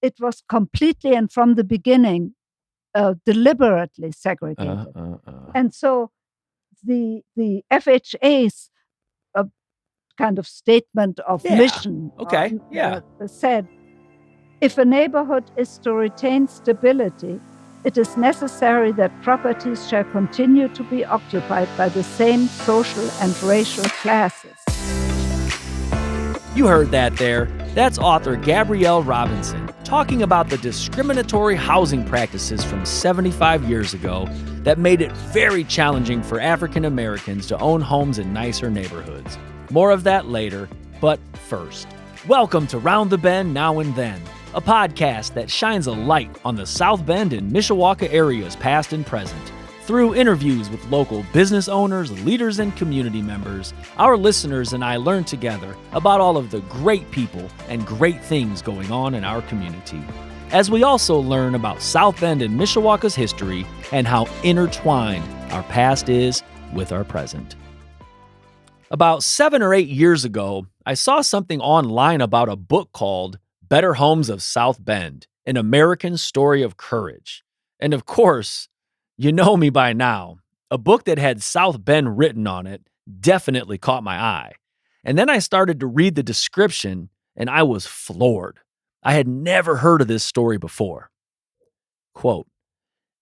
it was completely and from the beginning deliberately segregated. And so the FHA's kind of statement of mission said, if a neighborhood is to retain stability, it is necessary that properties shall continue to be occupied by the same social and racial classes. You heard that there. That's author Gabrielle Robinson talking about the discriminatory housing practices from 75 years ago that made it very challenging for African Americans to own homes in nicer neighborhoods. More of that later, but first, welcome to Round the Bend Now and Then, a podcast that shines a light on the South Bend and Mishawaka areas past and present. Through interviews with local business owners, leaders, and community members, our listeners and I learn together about all of the great people and great things going on in our community, as we also learn about South Bend and Mishawaka's history and how intertwined our past is with our present. About 7 or 8 years ago, I saw something online about a book called Better Homes of South Bend, An American Story of Courage. And of course, you know me by now. A book that had South Bend written on it definitely caught my eye. And then I started to read the description, and I was floored. I had never heard of this story before. Quote,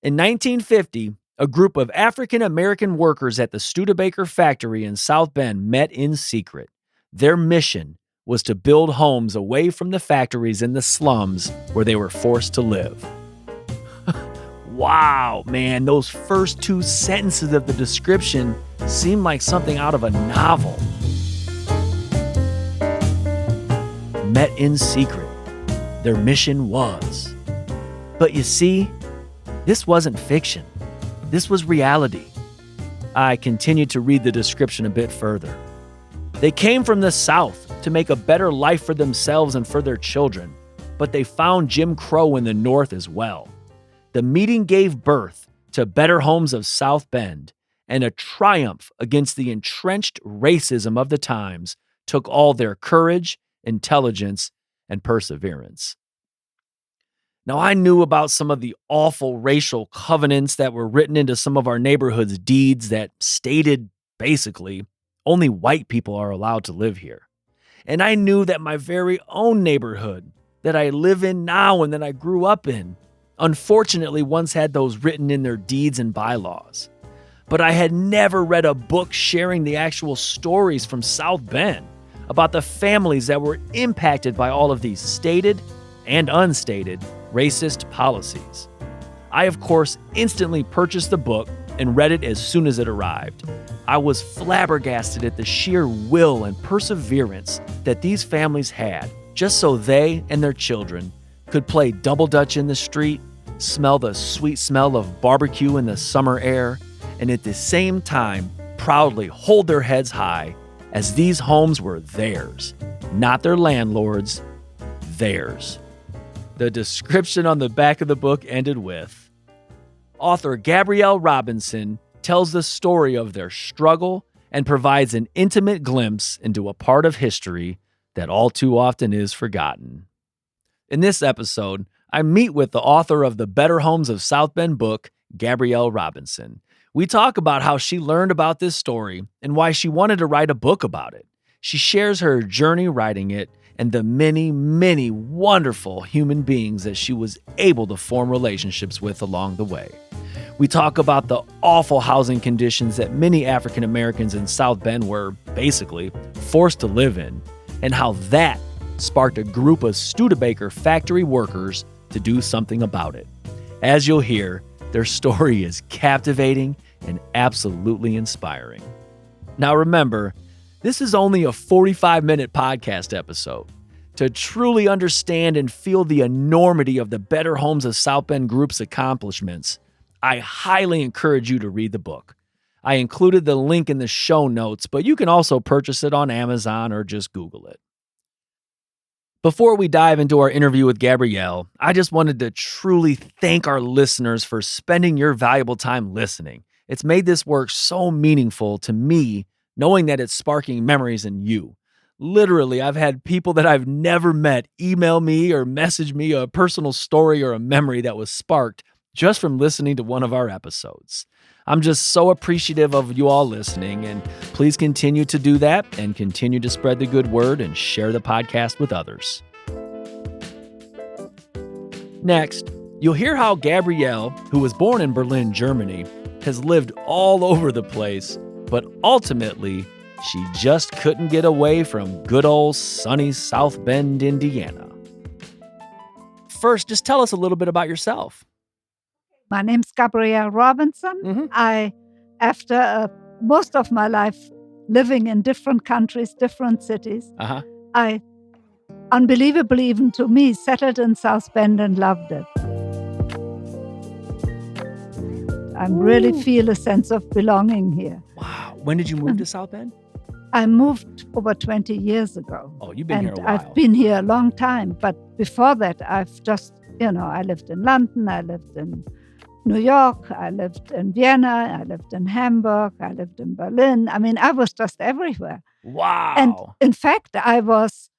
in 1950, a group of African American workers at the Studebaker factory in South Bend met in secret. Their mission was to build homes away from the factories in the slums where they were forced to live. Wow, man, those first 2 sentences of the description seem like something out of a novel. Met in secret. Their mission was. But you see, this wasn't fiction. This was reality. I continued to read the description a bit further. They came from the South to make a better life for themselves and for their children, but they found Jim Crow in the North as well. The meeting gave birth to Better Homes of South Bend, and a triumph against the entrenched racism of the times took all their courage, intelligence, and perseverance. Now, I knew about some of the awful racial covenants that were written into some of our neighborhood's deeds that stated, basically, only white people are allowed to live here. And I knew that my very own neighborhood that I live in now and that I grew up in, unfortunately once had those written in their deeds and bylaws. But I had never read a book sharing the actual stories from South Bend about the families that were impacted by all of these stated and unstated racist policies. I, of course, instantly purchased the book and read it as soon as it arrived. I was flabbergasted at the sheer will and perseverance that these families had just so they and their children could play double dutch in the street, smell the sweet smell of barbecue in the summer air, and at the same time proudly hold their heads high as these homes were theirs, not their landlords, theirs. The description on the back of the book ended with, author Gabrielle Robinson tells the story of their struggle and provides an intimate glimpse into a part of history that all too often is forgotten. In this episode, I meet with the author of the Better Homes of South Bend book, Gabrielle Robinson. We talk about how she learned about this story and why she wanted to write a book about it. She shares her journey writing it and the many, many wonderful human beings that she was able to form relationships with along the way. We talk about the awful housing conditions that many African Americans in South Bend were, basically, forced to live in, and how that sparked a group of Studebaker factory workers to do something about it. As you'll hear, their story is captivating and absolutely inspiring. Now remember, this is only a 45-minute podcast episode. To truly understand and feel the enormity of the Better Homes of South Bend Group's accomplishments, I highly encourage you to read the book. I included the link in the show notes, but you can also purchase it on Amazon or just Google it. Before we dive into our interview with Gabrielle, I just wanted to truly thank our listeners for spending your valuable time listening. It's made this work so meaningful to me, knowing that it's sparking memories in you. Literally, I've had people that I've never met email me or message me a personal story or a memory that was sparked just from listening to one of our episodes. I'm just so appreciative of you all listening, and please continue to do that and continue to spread the good word and share the podcast with others. Next, you'll hear how Gabrielle, who was born in Berlin, Germany, has lived all over the place, but ultimately, she just couldn't get away from good old sunny South Bend, Indiana. First, just tell us a little bit about yourself. My name's Gabrielle Robinson. Mm-hmm. After most of my life living in different countries, different cities, I, unbelievably even to me, settled in South Bend and loved it. I really feel a sense of belonging here. Wow. When did you move to South Bend? I moved over 20 years ago. Oh, you've been here a while. I've been here a long time. But before that, I've just, I lived in London, I lived in New York, I lived in Vienna, I lived in Hamburg, I lived in Berlin. I mean, I was just everywhere. Wow. And in fact, I was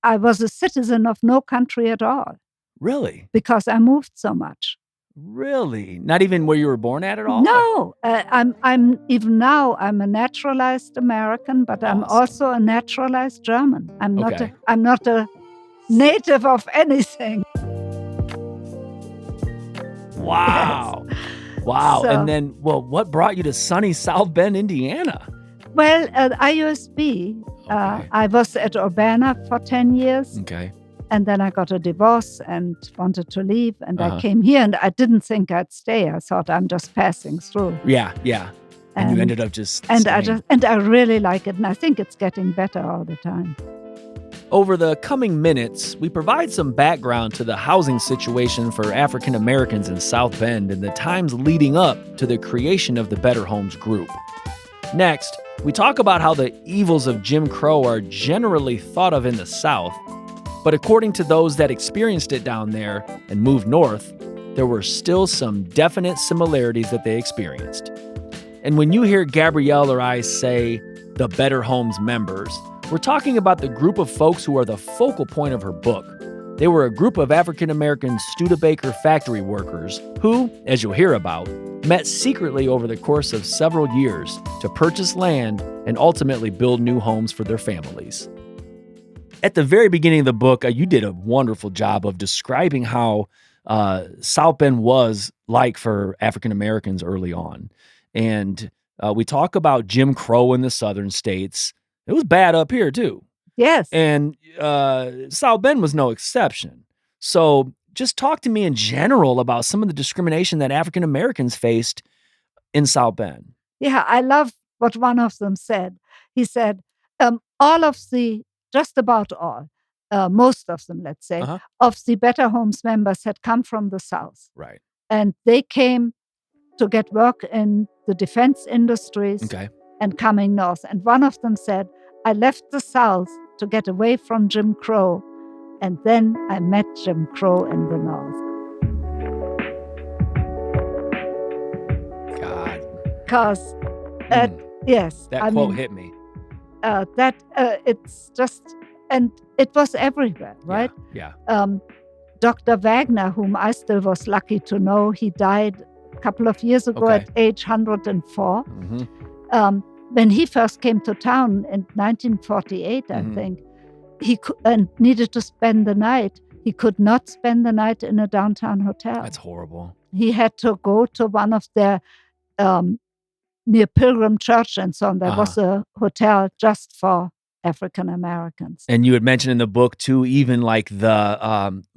a citizen of no country at all. Really? Because I moved so much. Really? Not even where you were born at all? No, I'm even now. I'm a naturalized American, but I'm also a naturalized German. I'm not a native of anything. Wow, yes. Wow. So, and then, what brought you to sunny South Bend, Indiana? Well, IUSB. I was at Urbana for 10 years. Okay. And then I got a divorce and wanted to leave. And I came here and I didn't think I'd stay. I thought I'm just passing through. Yeah. And you ended up just and staying. I really like it. And I think it's getting better all the time. Over the coming minutes, we provide some background to the housing situation for African Americans in South Bend and the times leading up to the creation of the Better Homes group. Next, we talk about how the evils of Jim Crow are generally thought of in the South. But according to those that experienced it down there and moved north, there were still some definite similarities that they experienced. And when you hear Gabrielle or I say the Better Homes members, we're talking about the group of folks who are the focal point of her book. They were a group of African-American Studebaker factory workers who, as you'll hear about, met secretly over the course of several years to purchase land and ultimately build new homes for their families. At the very beginning of the book, you did a wonderful job of describing how South Bend was like for African Americans early on. And we talk about Jim Crow in the southern states. It was bad up here, too. Yes. And South Bend was no exception. So just talk to me in general about some of the discrimination that African Americans faced in South Bend. Yeah, I love what one of them said. He said, just about all, most of them, let's say, of the Better Homes members had come from the South. Right. And they came to get work in the defense industries and coming north. And one of them said, I left the South to get away from Jim Crow, and then I met Jim Crow in the North. God. Because, yes. That quote hit me. It's just, and it was everywhere, right? Yeah. Dr. Wagner, whom I still was lucky to know, he died a couple of years ago at age 104. When he first came to town in 1948, I think, he needed to spend the night. He could not spend the night in a downtown hotel. That's horrible. He had to go to one of their near Pilgrim Church and so on. There was a hotel just for African Americans. And you had mentioned in the book, too, even like the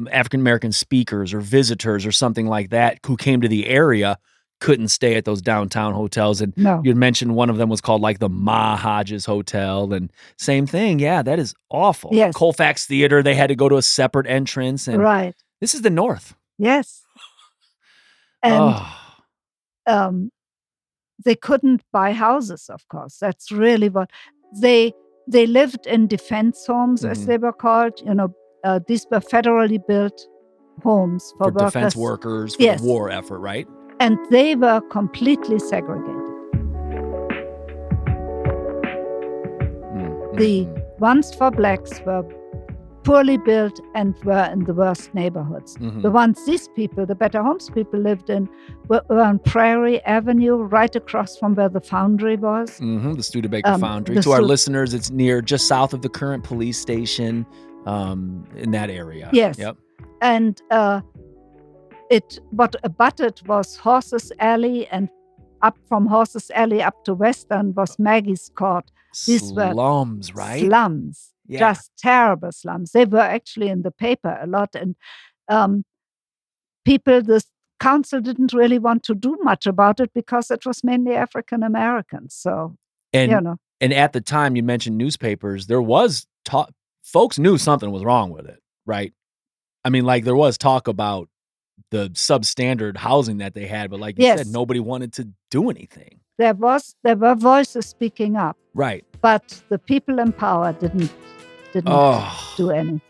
African American speakers or visitors or something like that who came to the area couldn't stay at those downtown hotels. And you had mentioned one of them was called like the Ma Hodges Hotel. And same thing. Yeah, that is awful. Yes. Colfax Theater, they had to go to a separate entrance. And this is the North. Yes. And they couldn't buy houses, of course. That's really what they lived in defense homes, as they were called. These were federally built homes for workers. Defense workers for the war effort, right? And they were completely segregated. ones for blacks were poorly built and were in the worst neighborhoods. The ones these people, the Better Homes people, lived in were on Prairie Avenue, right across from where the foundry was. The Studebaker foundry. To our listeners, it's near, just south of the current police station, in that area. Yes. Yep. And what abutted was Horses Alley, and up from Horses Alley up to Western was Maggie's Court. These slums, right? Slums. Yeah. Just terrible slums. They were actually in the paper a lot. And the council didn't really want to do much about it because it was mainly African Americans. So, And at the time, you mentioned newspapers. There was talk. Folks knew something was wrong with it, right? I mean, like, there was talk about the substandard housing that they had, but like you said, nobody wanted to do anything. There were voices speaking up. Right. But the people in power didn't do anything.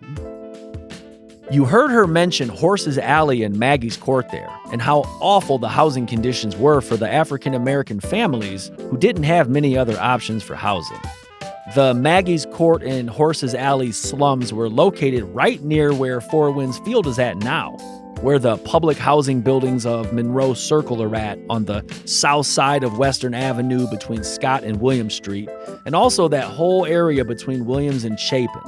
You heard her mention Horses Alley and Maggie's Court there, and how awful the housing conditions were for the African-American families who didn't have many other options for housing. The Maggie's Court and Horses Alley slums were located right near where Four Winds Field is at now, where the public housing buildings of Monroe Circle are at, on the south side of Western Avenue between Scott and Williams Street, and also that whole area between Williams and Chapin.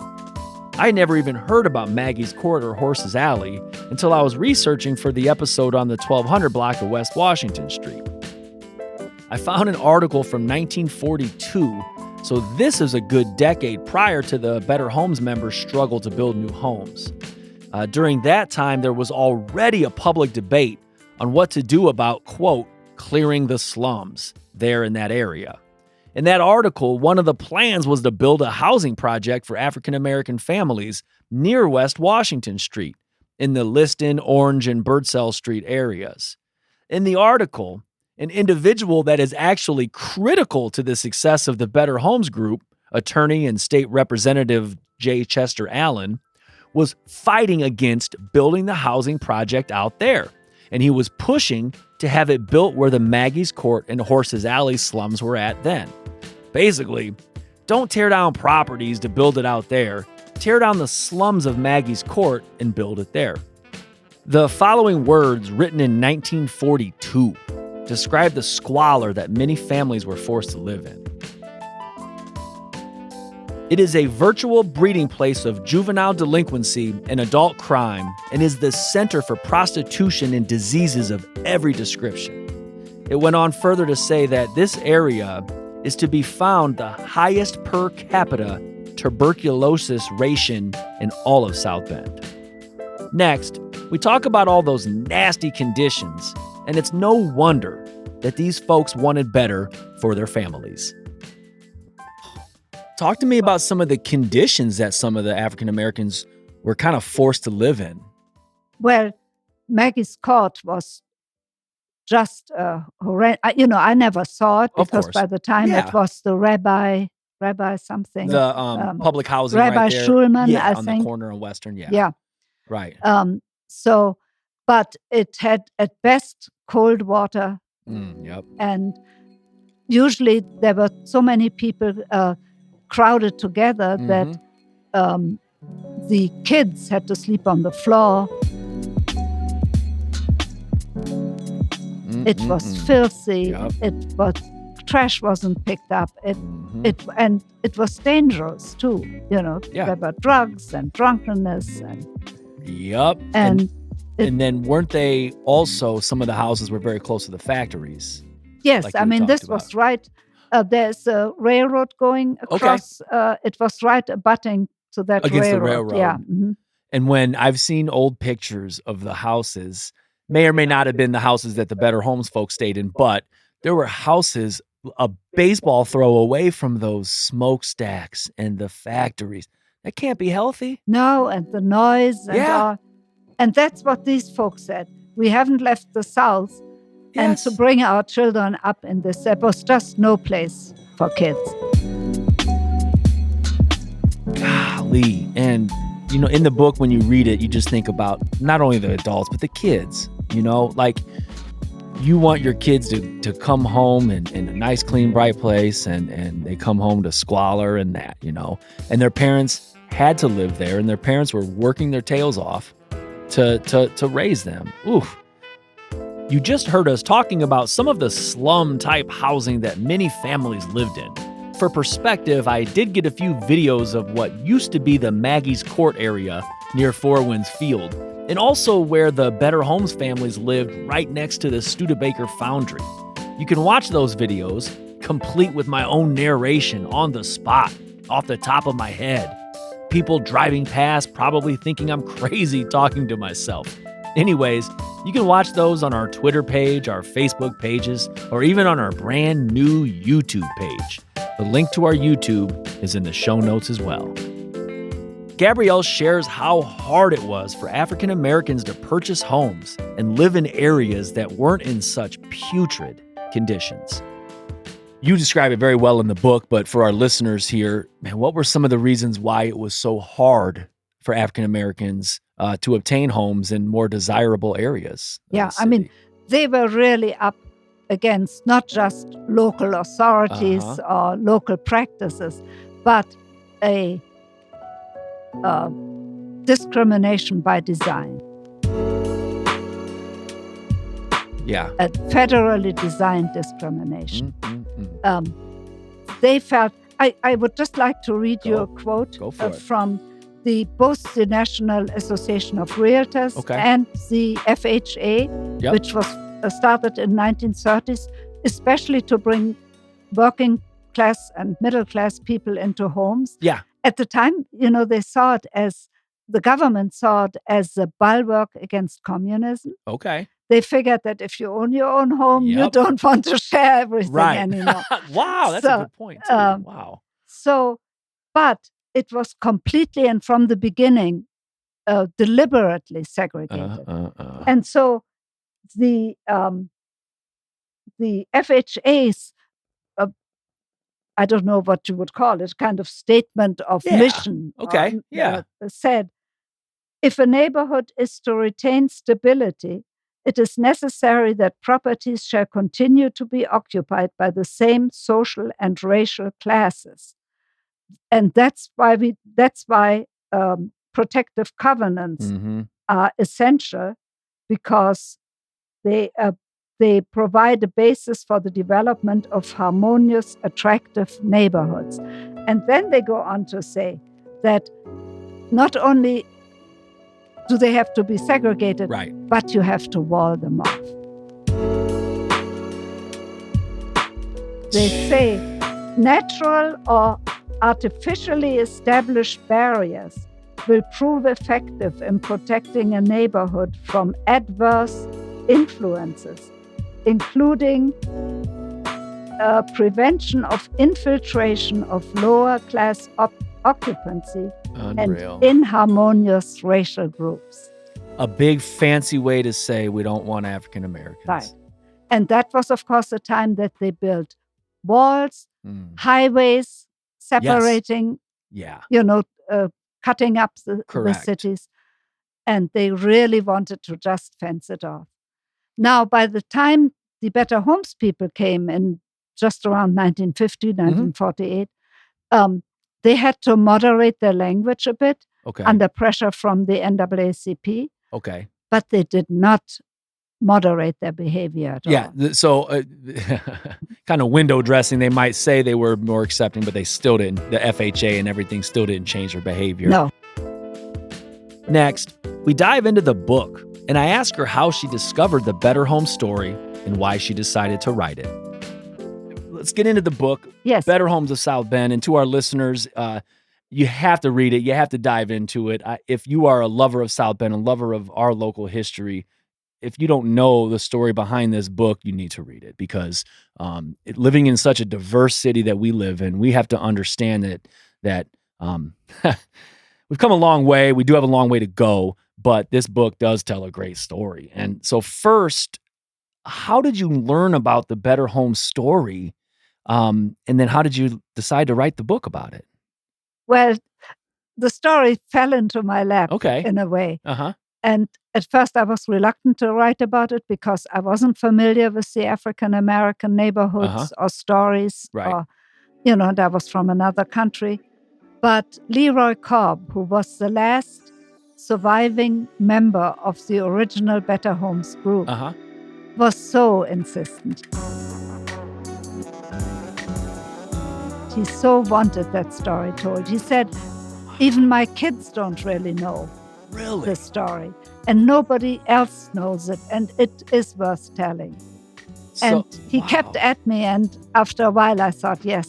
I never even heard about Maggie's Court or Horses Alley until I was researching for the episode on the 1200 block of West Washington Street. I found an article from 1942, so this is a good decade prior to the Better Homes members' struggle to build new homes. During that time, there was already a public debate on what to do about, quote, clearing the slums there in that area. In that article, one of the plans was to build a housing project for African-American families near West Washington Street in the Liston, Orange, and Birdsell Street areas. In the article, an individual that is actually critical to the success of the Better Homes Group, attorney and state representative J. Chester Allen, was fighting against building the housing project out there, and he was pushing to have it built where the Maggie's Court and Horses Alley slums were at then. Basically, don't tear down properties to build it out there. Tear down the slums of Maggie's Court and build it there. The following words, written in 1942, describe the squalor that many families were forced to live in. It is a virtual breeding place of juvenile delinquency and adult crime, and is the center for prostitution and diseases of every description. It went on further to say that this area is to be found the highest per capita tuberculosis ration in all of South Bend. Next, we talk about all those nasty conditions, and it's no wonder that these folks wanted better for their families. Talk to me about some of the conditions that some of the African Americans were kind of forced to live in. Well, Maggie's Court was just horrendous. I never saw it because by the time it was the rabbi something. The public housing Rabbi right there. Schulman, I think. On the corner of Western, Yeah. Right. But it had at best cold water. Yep. And usually there were so many people crowded together that the kids had to sleep on the floor. It was filthy. Yep. Trash wasn't picked up. It was dangerous too. There were drugs and drunkenness Yep. And then weren't they also, some of the houses were very close to the factories? Yes, Like this was right. There's a railroad going across. It was right abutting to that against railroad. the railroad. Yeah. And when I've seen old pictures of the houses, may or may not have been the houses that the Better Homes folks stayed in, but there were houses a baseball throw away from those smokestacks and the factories. That can't be healthy. No, and the noise. And that's what these folks said. We haven't left the South. And to bring our children up in this, there was just no place for kids. Golly. And, in the book, when you read it, you just think about not only the adults, but the kids, like You want your kids to come home in a nice, clean, bright place, and they come home to squalor and that, and their parents had to live there, and their parents were working their tails off to raise them. Oof. You just heard us talking about some of the slum-type housing that many families lived in. For perspective, I did get a few videos of what used to be the Maggie's Court area near Four Winds Field, and also where the Better Homes families lived right next to the Studebaker foundry. You can watch those videos, complete with my own narration on the spot, off the top of my head. People driving past probably thinking I'm crazy talking to myself. Anyways, you can watch those on our Twitter page, our Facebook pages, or even on our brand new YouTube page. The link to our YouTube is in the show notes as well. Gabrielle shares how hard it was for African Americans to purchase homes and live in areas that weren't in such putrid conditions. You describe it very well in the book, but for our listeners here, man, what were some of the reasons why it was so hard for African Americans to obtain homes in more desirable areas? Yeah, I mean, they were really up against not just local authorities or local practices, but a discrimination by design. Yeah. A federally designed discrimination. They felt, I would just like to read you a quote from both the National Association of Realtors and the FHA, which was started in 1930s, especially to bring working class and middle class people into homes. Yeah. At the time, they saw it as, the government saw it as a bulwark against communism. Okay. They figured that if you own your own home, you don't want to share everything anymore. Wow, that's a good point, too. Wow. But it was completely and from the beginning deliberately segregated. And so the FHA's, I don't know what you would call it, kind of statement of mission. Said, if a neighborhood is to retain stability, it is necessary that properties shall continue to be occupied by the same social and racial classes. And that's why protective covenants are essential, because they provide a basis for the development of harmonious, attractive neighborhoods. And then they go on to say that not only do they have to be segregated, but you have to wall them off. They say natural or artificially established barriers will prove effective in protecting a neighborhood from adverse influences, including prevention of infiltration of lower class occupancy and inharmonious racial groups. A big fancy way to say we don't want African Americans. Right. And that was, of course, the time that they built walls, highways, separating, cutting up the cities. And they really wanted to just fence it off. Now, by the time the Better Homes people came in just around 1950, 1948, they had to moderate their language a bit under pressure from the NAACP. Okay. But they did not moderate their behavior at all. Yeah, so kind of window dressing, they might say they were more accepting, but they still didn't. The FHA and everything still didn't change their behavior. No. Next, we dive into the book, and I ask her how she discovered the Better Home story and why she decided to write it. Let's get into the book, Better Homes of South Bend. And to our listeners, you have to read it. You have to dive into it. If you are a lover of South Bend, a lover of our local history, if you don't know the story behind this book, you need to read it, because living in such a diverse city that we live in, we have to understand that we've come a long way. We do have a long way to go, but this book does tell a great story. And so first, how did you learn about the Better Home story? And then how did you decide to write the book about it? Well, the story fell into my lap in a way. And at first I was reluctant to write about it because I wasn't familiar with the African-American neighborhoods or stories. Right. Or, and I was from another country. But Leroy Cobb, who was the last surviving member of the original Better Homes group, was so insistent. He so wanted that story told. He said, even my kids don't really know the story. And nobody else knows it. And it is worth telling. And he kept at me. And after a while, I thought, yes,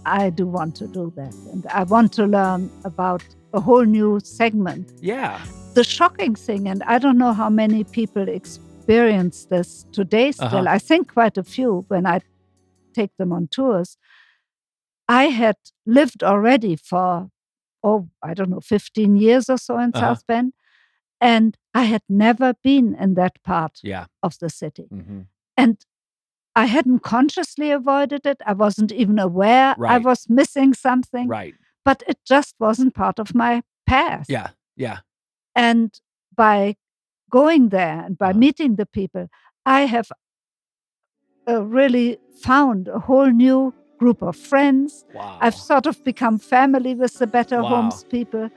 I do want to do that. And I want to learn about a whole new segment. Yeah. The shocking thing, and I don't know how many people experience this today still. I think quite a few when I take them on tours. I had lived already for, 15 years or so in South Bend. And I had never been in that part of the city. And I hadn't consciously avoided it. I wasn't even aware I was missing something. Right. But it just wasn't part of my past. Yeah. Yeah. And by going there and by meeting the people, I have really found a whole new group of friends. Wow. I've sort of become family with the Better Homes people.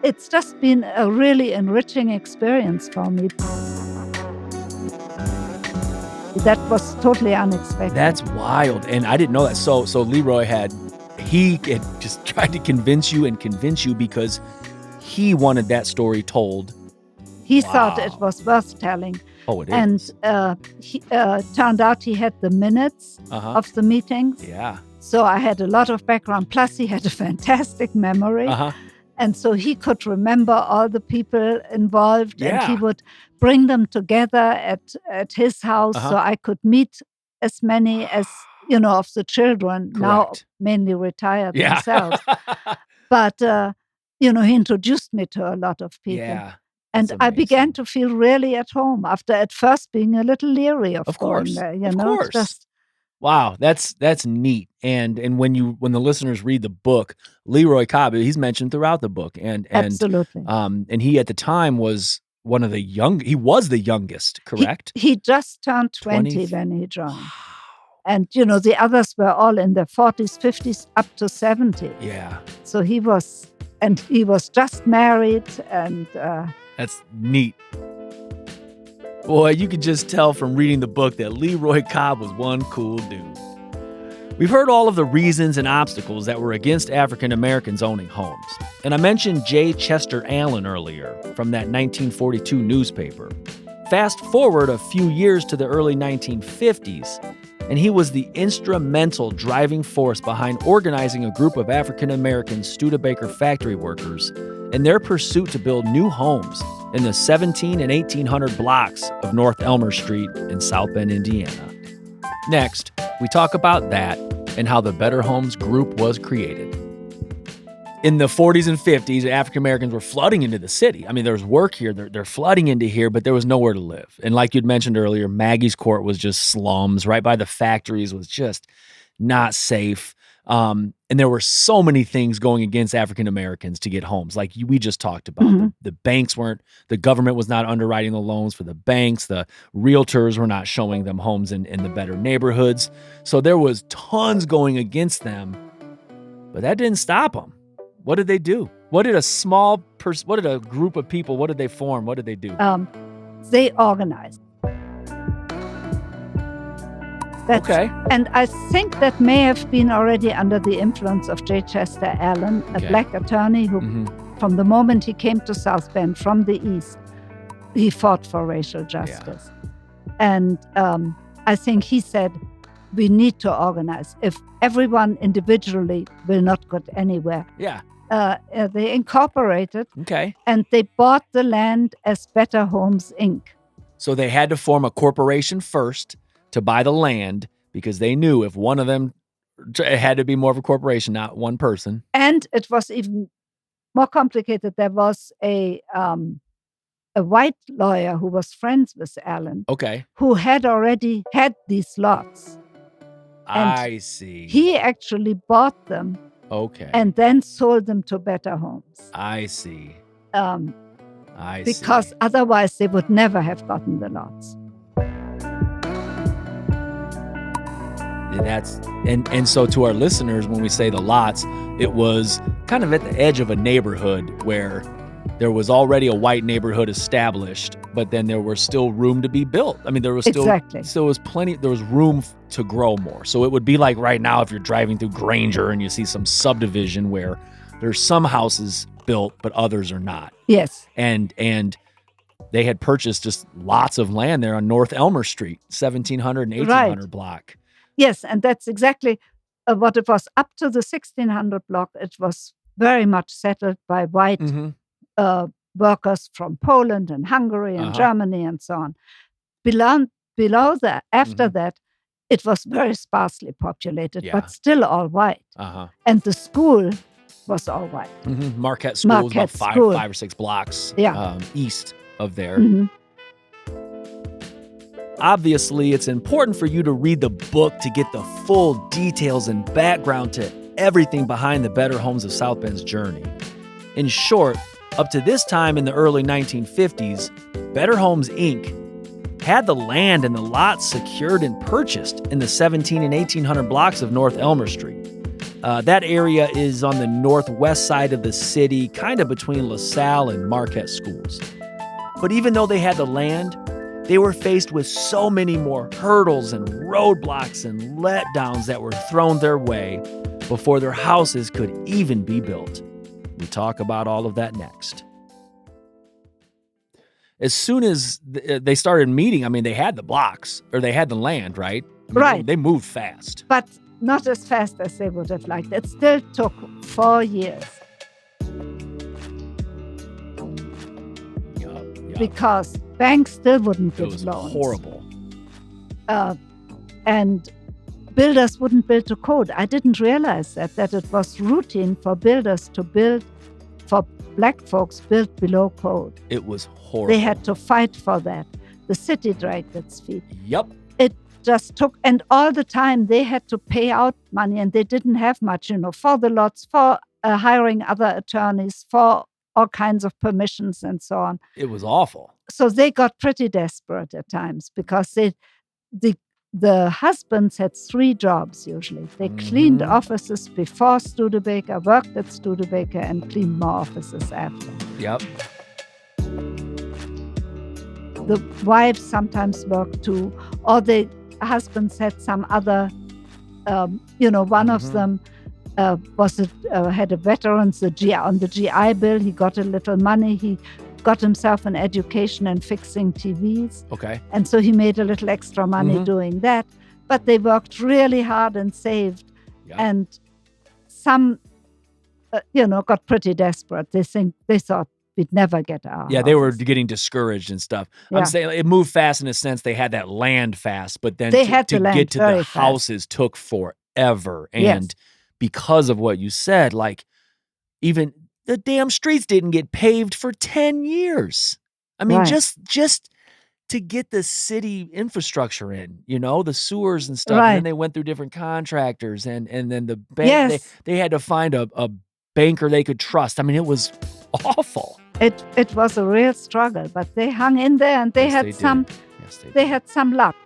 It's just been a really enriching experience for me. That was totally unexpected. That's wild. And I didn't know that. So Leroy had just tried to convince you because he wanted that story told. He thought it was worth telling. Oh, it is. And he turned out he had the minutes of the meetings. Yeah. So I had a lot of background. Plus, he had a fantastic memory. And so he could remember all the people involved. Yeah. And he would bring them together at his house. So I could meet as many as, of the children, now mainly retired themselves. But, he introduced me to a lot of people. Yeah. And I began to feel really at home after at first being a little leery of going there. Of course. Wow, that's neat. And when the listeners read the book, Leroy Cobb, he's mentioned throughout the book. And absolutely. And he at the time was he was the youngest, correct? He just turned 20 when he joined. Wow. And the others were all in their 40s, 50s, up to 70. Yeah. So he was just married and that's neat. Boy, you could just tell from reading the book that Leroy Cobb was one cool dude. We've heard all of the reasons and obstacles that were against African Americans owning homes. And I mentioned J. Chester Allen earlier from that 1942 newspaper. Fast forward a few years to the early 1950s, and he was the instrumental driving force behind organizing a group of African American Studebaker factory workers in their pursuit to build new homes in the 17 and 1800 blocks of North Elmer Street in South Bend, Indiana. Next, we talk about that and how the Better Homes group was created. In the 40s and 50s, African Americans were flooding into the city. I mean, there was work here. They're flooding into here, but there was nowhere to live. And like you'd mentioned earlier, Maggie's Court was just slums. Right by the factories was just not safe. And there were so many things going against African Americans to get homes, like we just talked about. The banks the government was not underwriting the loans for the banks. The realtors were not showing them homes in the better neighborhoods. So there was tons going against them, but that didn't stop them. What did they do? What did a group of people, what did they form? What did they do? They organized. Okay. And I think that may have been already under the influence of J. Chester Allen, a black attorney who, from the moment he came to South Bend from the East, he fought for racial justice. Yeah. And I think he said, we need to organize. If everyone individually will not get anywhere. Yeah. They incorporated. Okay. And they bought the land as Better Homes, Inc. So they had to form a corporation first to buy the land because they knew if one of them, it had to be more of a corporation, not one person. And it was even more complicated. There was a white lawyer who was friends with Allen. Okay. Who had already had these lots. And I see. He actually bought them. Okay. And then sold them to Better Homes. I see. Because otherwise they would never have gotten the lots. And so to our listeners, when we say the lots, it was kind of at the edge of a neighborhood where there was already a white neighborhood established, but then there was still room to be built. I mean, there was still there was room to grow more. So it would be like right now if you're driving through Granger and you see some subdivision where there's some houses built, but others are not. Yes. And they had purchased just lots of land there on North Elmer Street, 1700 and 1800 block. Yes, and that's exactly what it was. Up to the 1600 block, it was very much settled by white workers from Poland and Hungary and Germany and so on. Below that, after that, it was very sparsely populated, but still all white. And the school was all white. Marquette School was about five or six blocks east of there. Obviously, it's important for you to read the book to get the full details and background to everything behind the Better Homes of South Bend's journey. In short, up to this time in the early 1950s, Better Homes, Inc. had the land and the lots secured and purchased in the 17 and 1800 blocks of North Elmer Street. That area is on the northwest side of the city, kind of between LaSalle and Marquette schools. But even though they had the land, they were faced with so many more hurdles and roadblocks and letdowns that were thrown their way before their houses could even be built. We talk about all of that next. As soon as they started meeting, I mean, they had the blocks, or they had the land, right? I mean, right. They moved fast. But not as fast as they would have liked. It still took 4 years. Because banks still wouldn't give loans. It was horrible. And builders wouldn't build to code. I didn't realize that it was routine for builders to build, for black folks built below code. It was horrible. They had to fight for that. The city dragged its feet. Yep. It just took, and all the time they had to pay out money, and they didn't have much, for the lots, for hiring other attorneys, for all kinds of permissions and so on. It was awful. So they got pretty desperate at times because the husbands had 3 jobs usually. They cleaned offices before Studebaker, worked at Studebaker, and cleaned more offices after. Yep. The wives sometimes worked too, or the husbands had some other, one of them had a veterans on the GI Bill. He got a little money. He got himself an education in fixing TVs. Okay. And so he made a little extra money doing that. But they worked really hard and saved. Yeah. And some, got pretty desperate. They thought we'd never get our houses. They were getting discouraged and stuff. Yeah. I'm saying it moved fast in a sense. They had that land fast, but then to get to the houses took forever. And because of what you said, like even the damn streets didn't get paved for 10 years. I mean, just to get the city infrastructure in, the sewers and stuff. And then they went through different contractors and then the bank, they had to find a banker they could trust. I mean, it was awful. It was a real struggle, but they hung in there and they had some luck.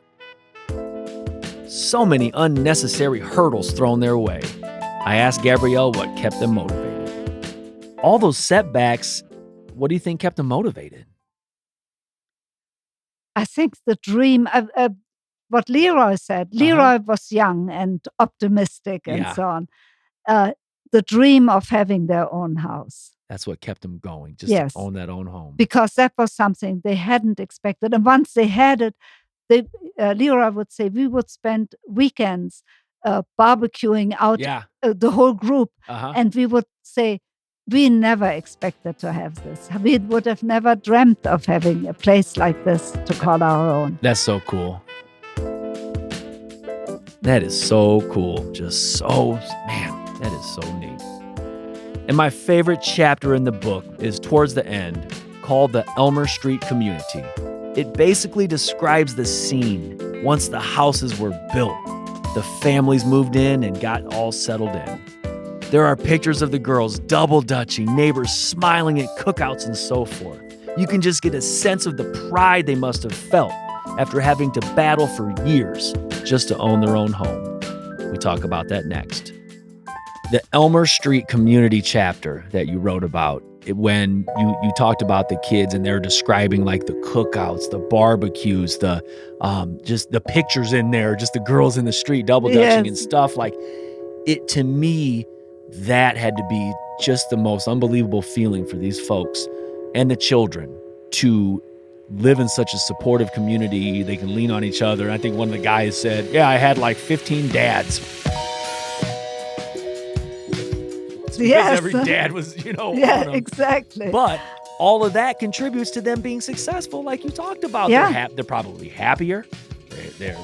So many unnecessary hurdles thrown their way. I asked Gabrielle what kept them motivated. All those setbacks, what do you think kept them motivated? I think the dream, what Leroy said. Leroy was young and optimistic and so on. The dream of having their own house. That's what kept them going, just to own that own home. Because that was something they hadn't expected. And once they had it, Leroy would say, we would spend weekends barbecuing out the whole group. And we would say, we never expected to have this. We would have never dreamt of having a place like this to call our own. That's so cool. That is so cool. That is so neat. And my favorite chapter in the book is towards the end, called the Elmer Street Community. It basically describes the scene once the houses were built. The families moved in and got all settled in. There are pictures of the girls double dutching, neighbors smiling at cookouts and so forth. You can just get a sense of the pride they must have felt after having to battle for years just to own their own home. We talk about that next. The Elmer Street community chapter that you wrote about, when you talked about the kids and they're describing like the cookouts, the barbecues, the just the pictures in there, just the girls in the street double dutching and stuff, like it, to me, that had to be just the most unbelievable feeling for these folks and the children to live in such a supportive community. They can lean on each other. I think one of the guys said, yeah, I had like 15 dads. Because every dad was, on them. Exactly. But all of that contributes to them being successful, like you talked about. Yeah. They're probably happier. They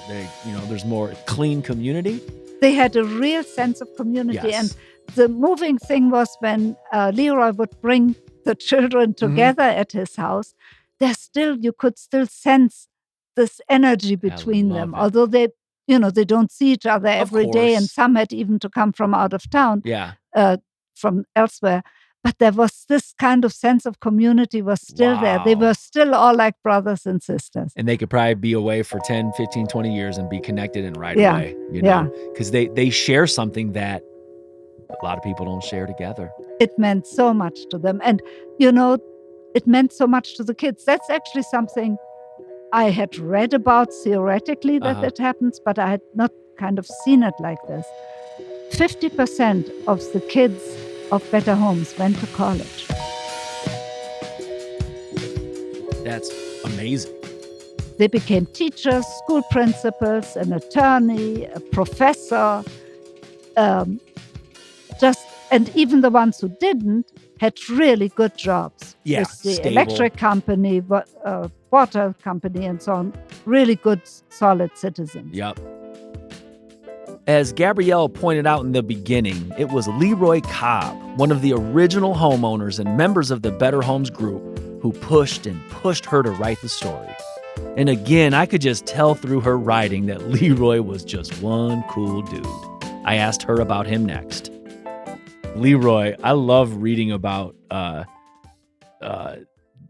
there's more clean community. They had a real sense of community. Yes. And the moving thing was when Leroy would bring the children together at his house, you could still sense this energy between them. Although they don't see each other every day, and some had even to come from out of town. Yeah. From elsewhere, but there was this kind of sense of community was still there. They were still all like brothers and sisters. And they could probably be away for 10, 15, 20 years and be connected and right away, because they share something that a lot of people don't share together. It meant so much to them. And, it meant so much to the kids. That's actually something I had read about theoretically that happens, but I had not kind of seen it like this. 50% of the kids of Better Homes went to college. That's amazing. They became teachers, school principals, an attorney, a professor. And even the ones who didn't had really good jobs. Yeah, with the stable. Electric company, water company, and so on. Really good, solid citizens. Yep. As Gabrielle pointed out in the beginning, it was Leroy Cobb, one of the original homeowners and members of the Better Homes group, who pushed her to write the story. And again, I could just tell through her writing that Leroy was just one cool dude. I asked her about him next. Leroy, I love reading about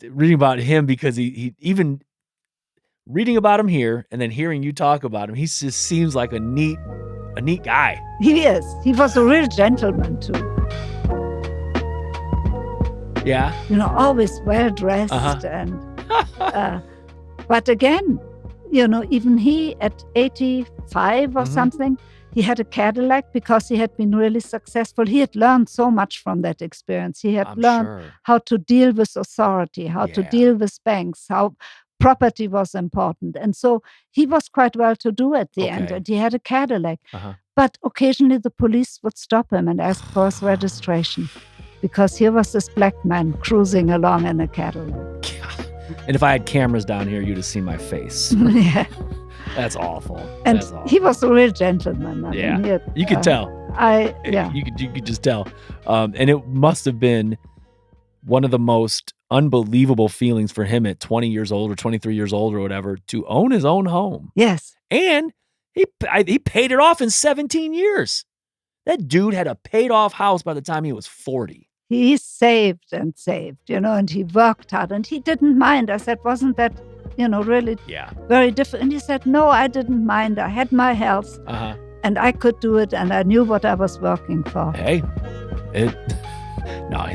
him because he even reading about him here and then hearing you talk about him, he just seems like a neat guy. He is. He was a real gentleman, too. Yeah. Always well-dressed. And but again, even he at 85 or something, he had a Cadillac because he had been really successful. He had learned so much from that experience. He had learned how to deal with authority, how to deal with banks, how property was important. And so he was quite well-to-do at the end, and he had a Cadillac. But occasionally the police would stop him and ask for his registration because here was this black man cruising along in a Cadillac. And if I had cameras down here, you'd have seen my face. Yeah. That's awful. And he was a real gentleman. You could tell. You could just tell. And it must have been one of the most unbelievable feelings for him at 20 years old or 23 years old or whatever to own his own home. Yes. And he paid it off in 17 years. That dude had a paid off house by the time he was 40. He saved and saved, and he worked hard and he didn't mind. I said, wasn't that, really very different? And he said, no, I didn't mind. I had my health and I could do it and I knew what I was working for. Hey, no,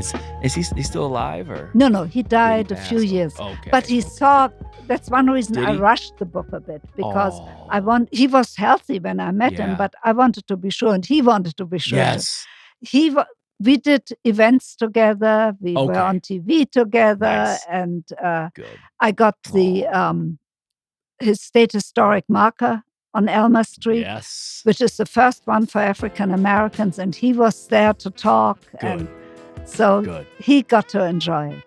is he still alive or? No, he died a few years. Okay. But he saw, that's one reason I rushed the book a bit because he was healthy when I met him, but I wanted to be sure and he wanted to be sure. Yes. We did events together. We were on TV together, Nice. And I got his state historic marker on Elmer Street, which is the first one for African Americans, and he was there to talk, and so he got to enjoy it.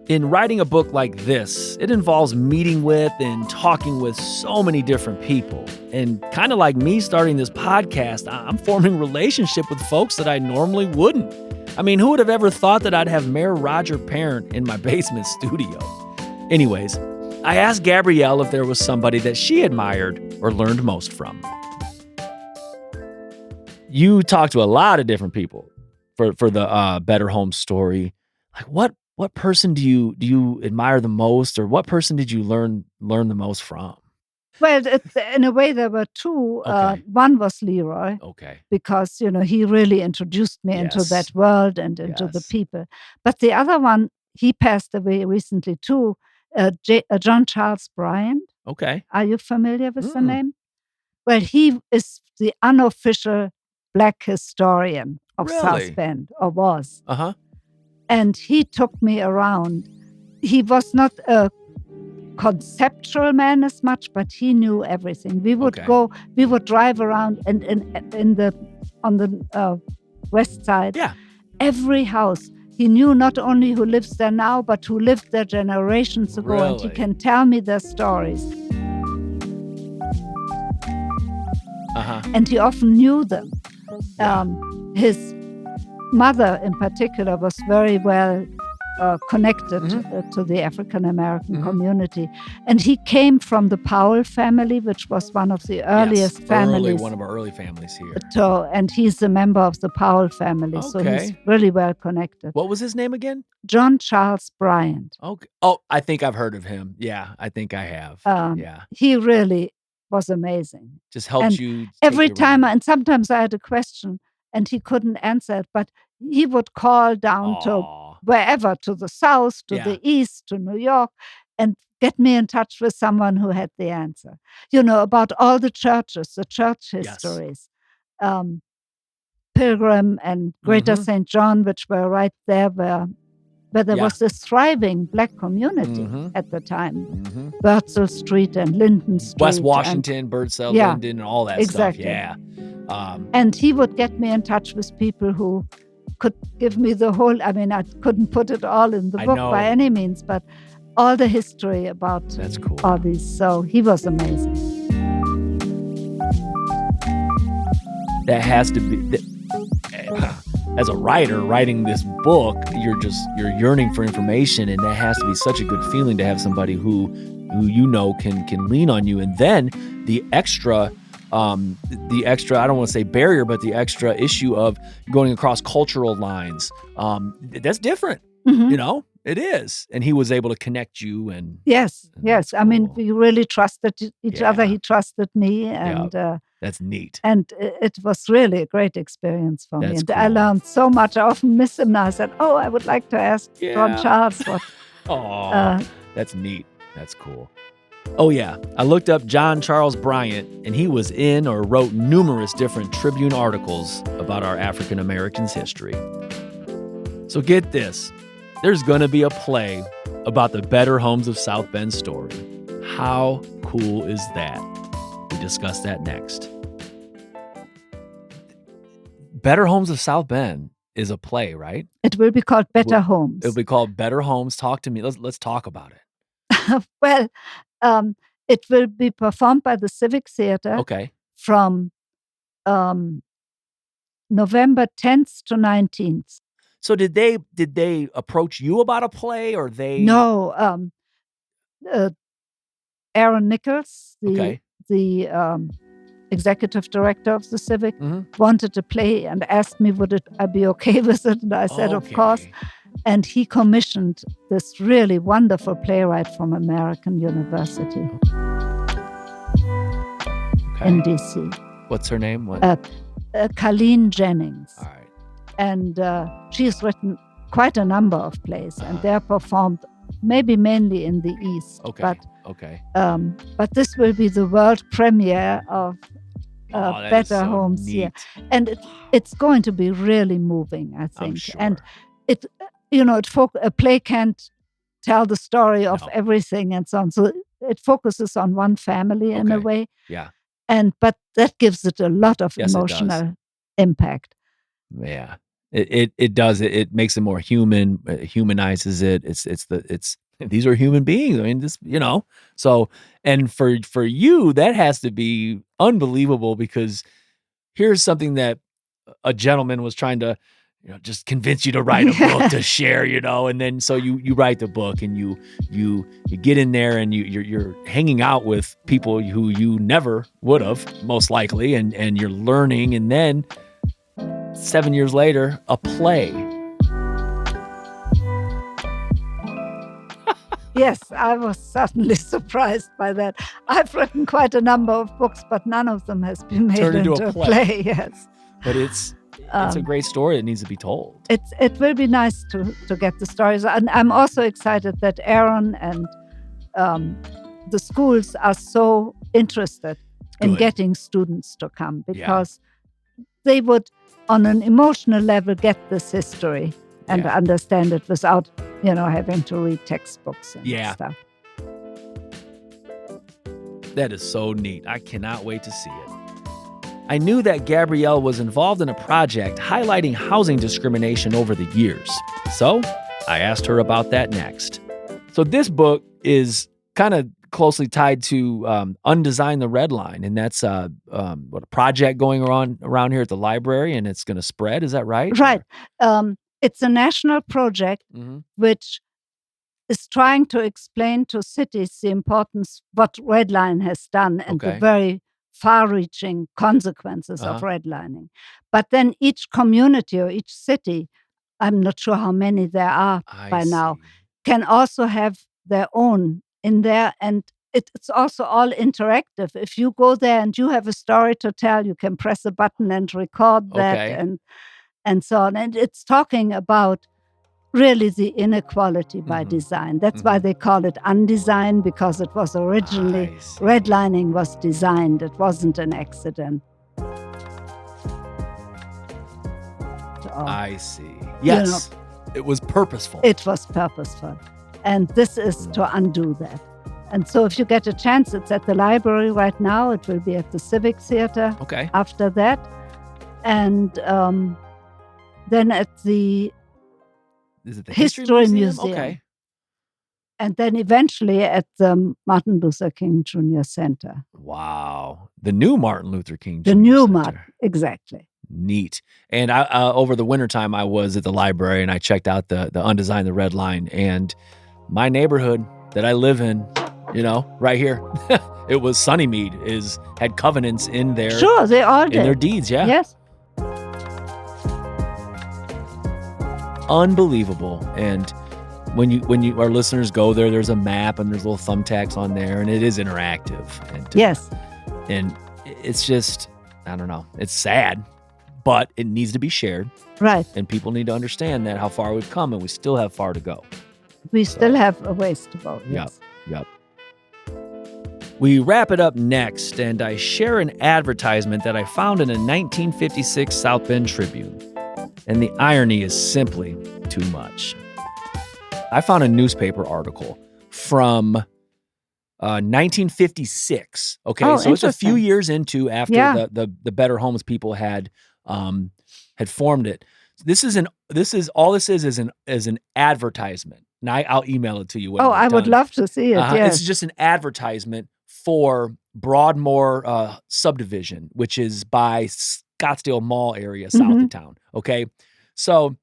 In writing a book like this, it involves meeting with and talking with so many different people. And kind of like me starting this podcast, I'm forming relationship with folks that I normally wouldn't. I mean, who would have ever thought that I'd have Mayor Roger Parent in my basement studio? Anyways, I asked Gabrielle if there was somebody that she admired or learned most from. You talked to a lot of different people for the Better Home story. Like, what person do you admire the most, or what person did you learn the most from? Well, in a way, there were two. Okay. One was Leroy. Okay. Because, he really introduced me into that Yes. world and into the Yes. people. But the other one, he passed away recently too, John Charles Bryant. Okay. Are you familiar with the name? Well, he is the unofficial Black historian of Really? South Bend, or was. Uh-huh. And he took me around. He was not a conceptual man as much, but he knew everything. We would we would drive around, and on the west side, every house. He knew not only who lives there now, but who lived there generations ago, and he can tell me their stories. And he often knew them. His mother, in particular, was very well connected to the African-American community. And he came from the Powell family, which was one of the earliest families. One of our early families here. And he's a member of the Powell family, so he's really well connected. What was his name again? John Charles Bryant. Okay. Oh, I think I've heard of him. Yeah, I think I have. He really was amazing. Just helped you. Every time, and sometimes I had a question, and he couldn't answer it, but he would call down to wherever, to the south, to the east, to New York, and get me in touch with someone who had the answer. About all the churches, the church histories. Pilgrim and Greater St. John, which were right there where there was this thriving Black community at the time. Birdsell Street and Linden Street. West Washington, Birdsell, Linden, and all that stuff. Yeah. And he would get me in touch with people who could give me the whole, I couldn't put it all in the book by any means, but all the history about all these. So he was amazing. That has to be, as a writer writing this book, you're yearning for information, and that has to be such a good feeling to have somebody who can lean on you. And then the extra, I don't want to say barrier, but the extra issue of going across cultural lines. That's different, it is. And he was able to connect you. And yes. We really trusted each other. He trusted me. And that's neat. And it was really a great experience for me. And cool. I learned so much. I often miss him now. I said, I would like to ask John Charles what. That's neat. That's cool. Oh, yeah. I looked up John Charles Bryant, and he was in or wrote numerous different Tribune articles about our African Americans' history. So get this. There's going to be a play about the Better Homes of South Bend story. How cool is that? We discuss that next. Better Homes of South Bend is a play, right? It will be called Better Homes. It'll be called Better Homes. Talk to me. Let's talk about it. Well, it will be performed by the Civic Theater from November 10th to 19th. So did they approach you about a play, or they? No. Aaron Nichols, the executive director of the Civic, wanted a play and asked me would I be okay with it, and I said of course. And he commissioned this really wonderful playwright from American University in D.C. What's her name? Colleen Jennings. All right. And she's written quite a number of plays, and they're performed maybe mainly in the East. But this will be the world premiere of Better Homes here. And it's going to be really moving, I think. I'm sure. And it... a play can't tell the story of everything and so on. So it focuses on one family in a way. Yeah. But that gives it a lot of emotional impact. Yeah. It does. It makes it more human, humanizes it. It's these are human beings. I mean, this, so, and for you, that has to be unbelievable, because here's something that a gentleman was trying to, just convince you to write a book to share, and then so you write the book, and you get in there, and you're hanging out with people who you never would have, most likely, and you're learning, and then 7 years later, a play. Yes, I was certainly surprised by that. I've written quite a number of books, but none of them has been made Turned into into a a play. play. Yes, But it's a great story that needs to be told. it will be nice to get the stories. And I'm also excited that Aaron and the schools are so interested in getting students to come, because they would, on an emotional level, get this history and understand it without, having to read textbooks and stuff. That is so neat. I cannot wait to see it. I knew that Gabrielle was involved in a project highlighting housing discrimination over the years, so I asked her about that next. So this book is kind of closely tied to Undesign the Red Line, and that's a project going around here at the library, and it's going to spread. Is that right? Right. It's a national project which is trying to explain to cities the importance what redline has done and the very far-reaching consequences of redlining. But then each community or each city, I'm not sure how many there are now, can also have their own in there, and it's also all interactive. If you go there and you have a story to tell, you can press a button and record that and so on. And it's talking about really the inequality by design. That's why they call it undesigned, because it was originally, redlining was designed. It wasn't an accident. I see. Yes, it was purposeful. It was purposeful. And this is to undo that. And so if you get a chance, it's at the library right now. It will be at the Civic Theater after that. And then at the History Museum. Okay. And then eventually at the Martin Luther King Jr. Center. Wow. The new Martin Luther King Jr. The new Center. Martin, exactly. Neat. And I over the wintertime, I was at the library and I checked out the Undesign the Red Line. And my neighborhood that I live in, right here, it was Sunnymead, had covenants in their Sure, they all did. In their deeds, Yes. Unbelievable. And when you our listeners go there, there's a map and there's little thumbtacks on there, and it is interactive. And yes. And it's just, I don't know, it's sad, but it needs to be shared. Right. And people need to understand that how far we've come, and we still have far to go. We still have a ways to go. Yes. Yep. We wrap it up next, and I share an advertisement that I found in a 1956 South Bend Tribune. And the irony is simply too much. I found a newspaper article from 1956. Okay, so it's a few years into after the Better Homes people had formed it. This is an advertisement. Now I'll email it to you. I would love to see it. Yes. It's just an advertisement for Broadmoor subdivision, which is by Scottsdale Mall area, south of town. Okay. So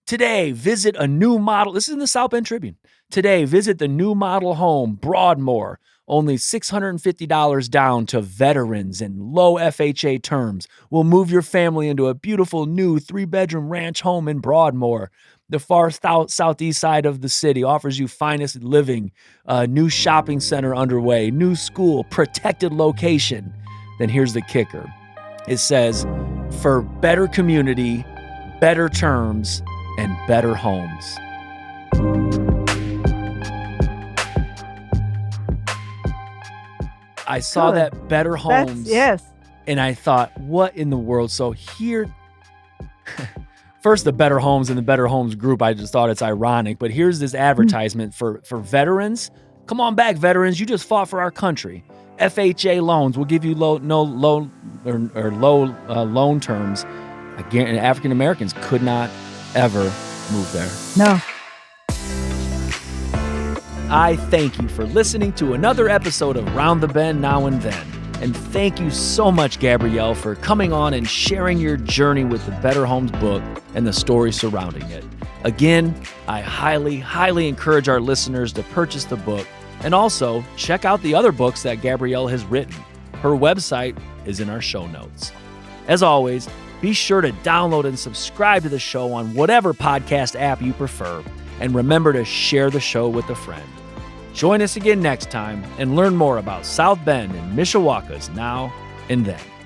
today, visit a new model. This is in the South Bend Tribune. Today, visit the new model home, Broadmoor. Only $650 down to veterans and low FHA terms. Will move your family into a beautiful new 3-bedroom ranch home in Broadmoor. The far southeast side of the city offers you finest living, new shopping center underway, new school, protected location. Then here's the kicker. It says, for better community, better terms, and better homes. I saw that better homes. Yes. And I thought, what in the world? So here, first the Better Homes and the Better Homes group, I just thought it's ironic. But here's this advertisement for veterans. Come on back, veterans. You just fought for our country. FHA loans will give you low loan terms. Again, African Americans could not ever move there. No. I thank you for listening to another episode of Round the Bend Now and Then. And thank you so much, Gabrielle, for coming on and sharing your journey with the Better Homes book and the story surrounding it. Again, I highly, highly encourage our listeners to purchase the book and also check out the other books that Gabrielle has written. Her website is in our show notes. As always, be sure to download and subscribe to the show on whatever podcast app you prefer. And remember to share the show with a friend. Join us again next time and learn more about South Bend and Mishawaka's now and then.